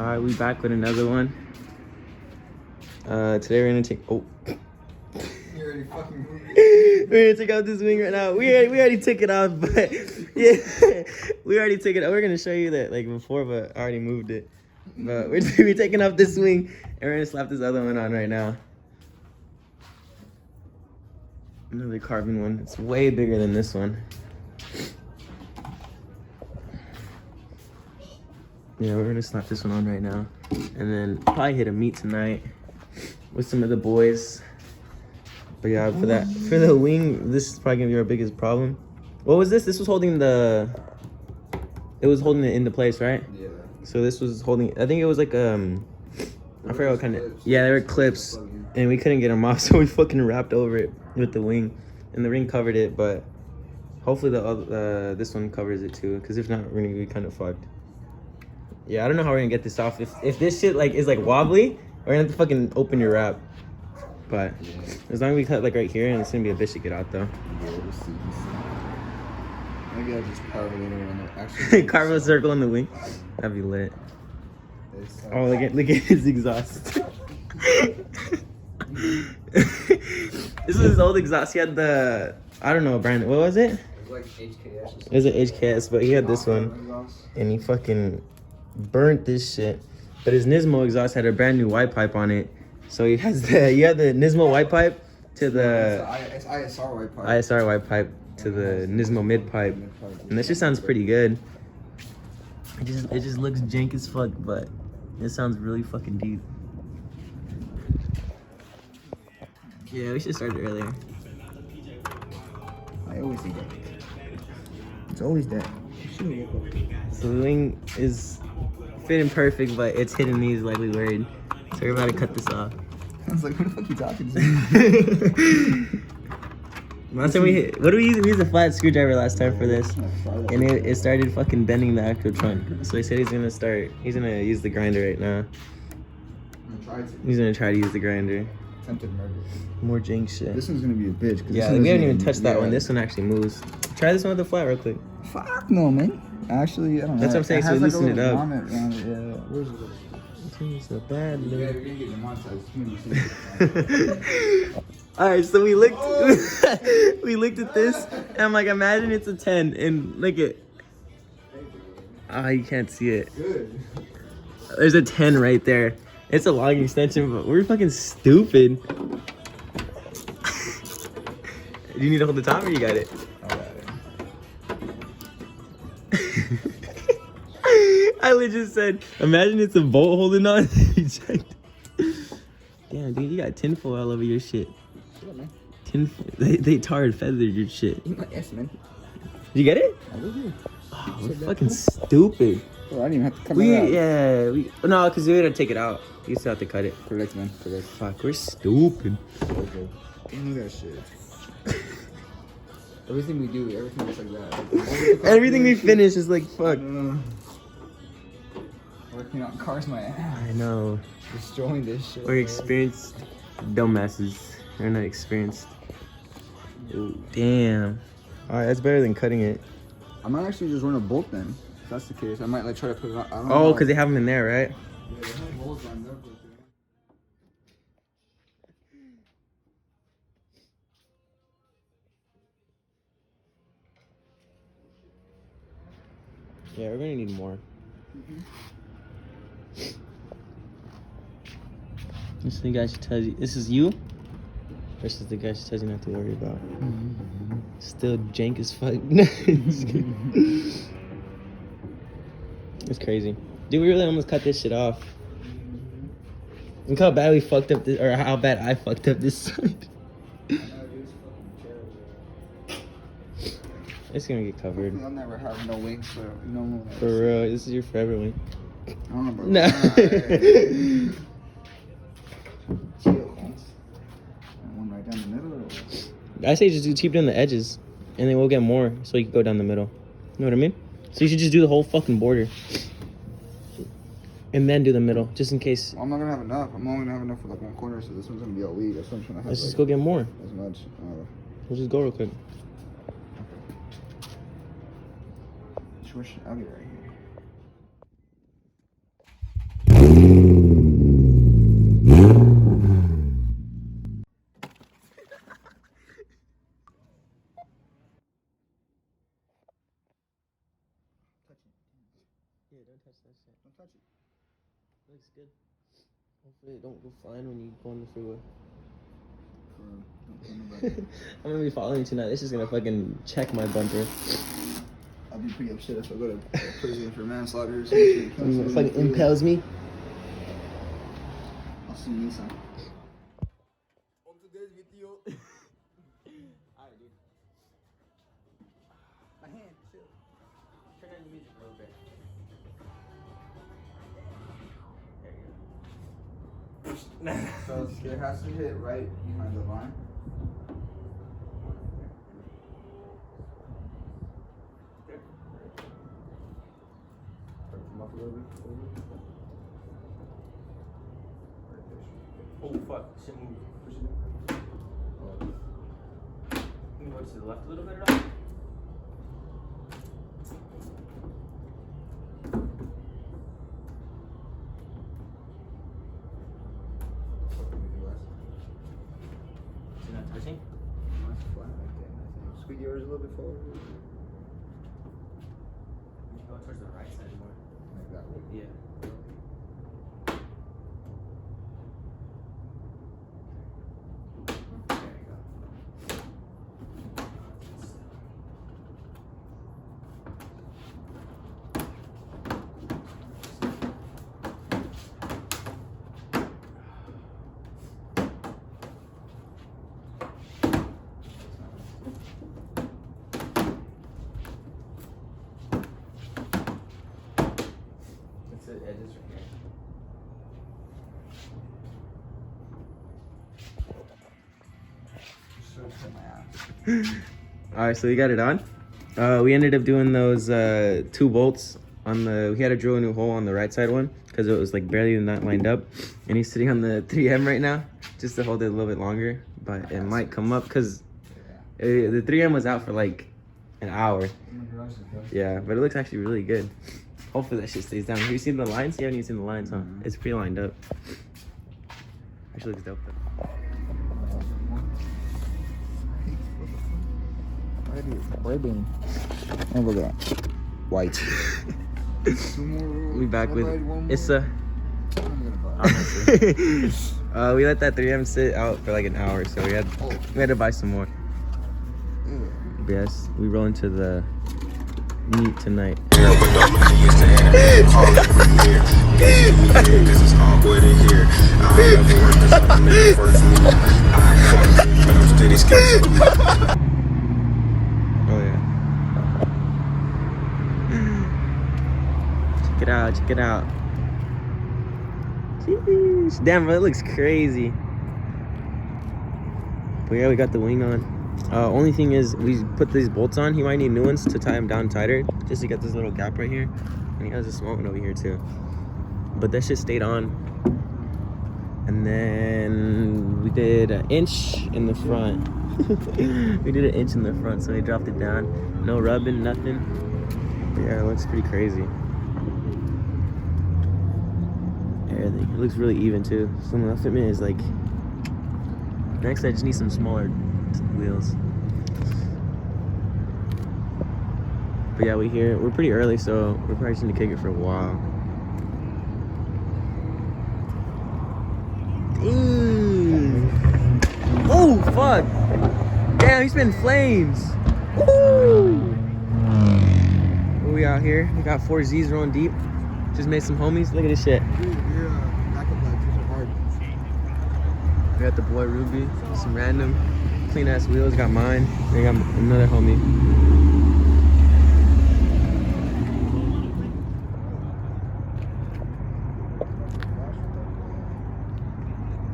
Alright, we back with another one. Today we're gonna take. Oh. You already fucking moved We're gonna take out this wing right now. We already took it off, but yeah, we already took it. We're gonna show you that like before, but I already moved it. But we're taking off this wing and we're gonna slap this other one on right now. Another carbon one. It's way bigger than this one. Yeah, we're gonna slap this one on right now, and then probably hit a meet tonight with some of the boys. But yeah, for the wing, this is probably gonna be our biggest problem. What was this? This was holding it was holding it into place, right? Yeah. So this was holding. I think it was like I forgot what kind of. Yeah, they were clips, and we couldn't get them off, so we fucking wrapped over it with the wing, and the ring covered it. But hopefully this one covers it too, because if not, we're gonna be kind of fucked. Yeah, I don't know how we're gonna get this off. If this shit like is like wobbly, we're gonna have to fucking open your wrap. But as long as we cut like right here, and it's gonna be a bitch to get out though. Yeah, we'll see. Maybe I'll just carve it in there. Actually, carve a circle in the wing. That'd be lit. Oh, look at his exhaust. This was his old exhaust. He had the I don't know brand. What was it? It was like HKS. It was an HKS, but he had this one, and he fucking burnt this shit. But his Nismo exhaust had a brand new white pipe on it, so he had the Nismo white pipe to the It's ISR white pipe. ISR white pipe to the Nismo mid pipe, and this just sounds pretty good. It just looks jank as fuck, but it sounds really fucking deep. Yeah, we should start earlier. I always do that. It's always that. So the wing is fitting perfect, but it's hitting these like we worried. So we're about to cut this off. I was like, who the fuck you talking to? Last time we used a flat screwdriver last time for this, and it started fucking bending the actual trunk. So he said he's gonna use the grinder right now. He's gonna try to use the grinder. Attempted murder. More jank shit. This one's gonna be a bitch. Yeah, we haven't even touched that one. This one actually moves. Try this one with the flat real quick. Fuck no, man. Actually, I don't know. That's what I'm saying, so loosen it up. Yeah. Where's it? It's a bad Yeah, look. you're gonna get demonetized. Alright, so we looked we looked at this, and I'm like, imagine it's a 10, and look at you can't see it. Good. There's a 10 right there. It's a long extension, but we're fucking stupid. Do you need to hold the top, or you got it? I got it. I legit said, imagine it's a bolt holding on. Damn, dude, you got tinfoil all over your shit. Shit, man. They tar and feathered your shit. Yes, man. Did you get it? I will do. Oh, we're fucking stupid. Well, I didn't even have to come out. No, because we gotta take it out. You still have to cut it. Correct, man. Correct. Fuck, we're stupid. Okay. Look at that shit. Everything we do, everything looks like that. Everything we finish is like, fuck. Working on cars, my ass. I know. Destroying this shit. We're experienced dumbasses. We're not experienced. Ooh, damn. Alright, that's better than cutting it. I might actually just run a bolt then. If that's the case, I might like try to put it on. I don't know. Oh, because they have them in there, right? Yeah, they have bolts lined up with it. Yeah, we're gonna need more. This is the guy she tells you. This is you? Versus the guy she tells you not to worry about. Still jank as fuck. It's crazy. Dude, we really almost cut this shit off. Look how bad we fucked up this, or how bad I fucked up this side. It's gonna get covered. I'll never have no wings for no more. For real, this is your forever wing. I don't know, bro. No. One right down the middle. I say just do cheap down the edges, and then we'll get more, so you can go down the middle. You know what I mean? So you should just do the whole fucking border, and then do the middle, just in case. Well, I'm not gonna have enough. I'm only gonna have enough for like one corner, so this one's gonna be all weak. That's what I'm trying to have. Let's just go get more. As much. We'll just go real quick. I'll get right here. Yeah, don't touch that shit. Don't touch it. Looks good. Hopefully it don't go flying when you go on the freeway. For real. Don't tell nobody. I'm gonna be following you tonight. This is gonna fucking check my bumper. I'll be pretty upset if I go to prison for manslaughter or some shit. It fucking impels me. I'll see you inside. On today's video. Alright, dude. My hand, chill. Turn on the music a little bit. There you go. So it has to hit right behind the line. Come up a little bit. Oh fuck, shit move. Push it down. Can you go to the left a little bit at all? Is it not touching? Nice flat like that, I think. Squeeze yours a little bit forward. Go towards the right side more. Like that way. Yeah. There you go. That's the edges right here. Just sort of hit my ass. Alright, so we got it on. We ended up doing those 2 bolts on the. We had to drill a new hole on the right side one because it was like barely not lined up, and he's sitting on the 3M right now just to hold it a little bit longer, but it might come up because the 3M was out for like an hour. Yeah, but it looks actually really good. Hopefully that shit stays down. Have you seen the lines? You haven't even seen the lines, huh? Mhm. It's pretty lined up. Actually looks dope though. Red bean. Oh, look at that. White. We back with Issa. Honestly. We let that 3M sit out for like an hour, so we had to buy some more. But yes, we roll into the meat tonight. Oh yeah. Check it out. Sheesh. Damn, bro, it looks crazy. But yeah, we got the wing on. Only thing is, we put these bolts on. He might need new ones to tie them down tighter, just to get this little gap right here. And he has a small one over here too. But that shit stayed on. And then we did an inch in the front. We did an inch in the front, so we dropped it down. No rubbing, nothing. But yeah, it looks pretty crazy. Everything. It looks really even too. Some of the fitment is like. Next, I just need some smaller wheels. But yeah, we're pretty early, so we're probably just gonna kick it for a while. Dang. Oh fuck! Damn, he's been flames. Woo! We out here. We got 4 Z's rolling deep. Just made some homies. Look at this shit. Dude, your backup lights are hard. We got the boy Ruby. Some random clean ass wheels. Got mine. We got another homie.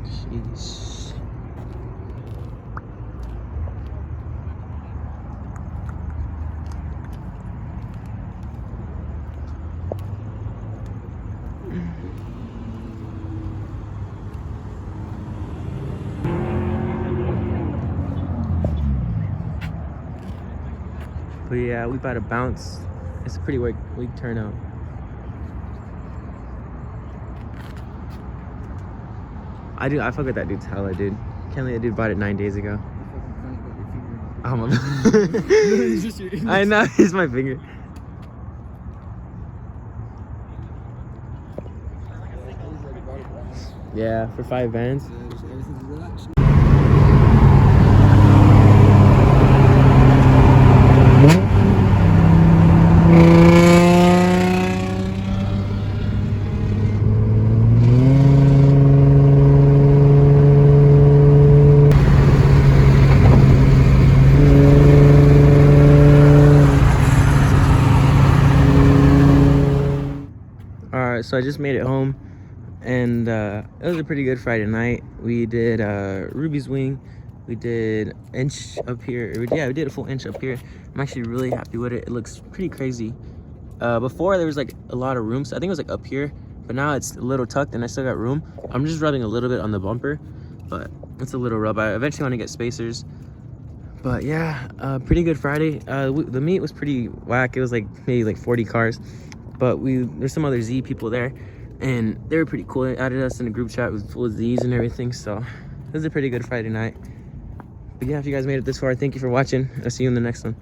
Jeez. But yeah, we about to bounce. It's a pretty weak turnout. I fuck with that dude's hella, dude. Can't believe that dude bought it 9 days ago. Oh my It's just your I know, it's my finger. Yeah, for 5 bands. Yeah, just everything's relaxed. Alright, so I just made it home, and it was a pretty good Friday night. We did Ruby's Wing, we did inch up here. Yeah, we did a full inch up here. I'm actually really happy with it. It looks pretty crazy. Before there was like a lot of room, so I think it was like up here, but now it's a little tucked and I still got room. I'm just rubbing a little bit on the bumper, but it's a little rub. I eventually want to get spacers. But yeah, pretty good Friday. The meet was pretty whack. It was like maybe like 40 cars, but there's some other Z people there, and they were pretty cool. They added us in a group chat with full of Z's and everything, so it was a pretty good Friday night. But yeah, if you guys made it this far, thank you for watching. I'll see you in the next one.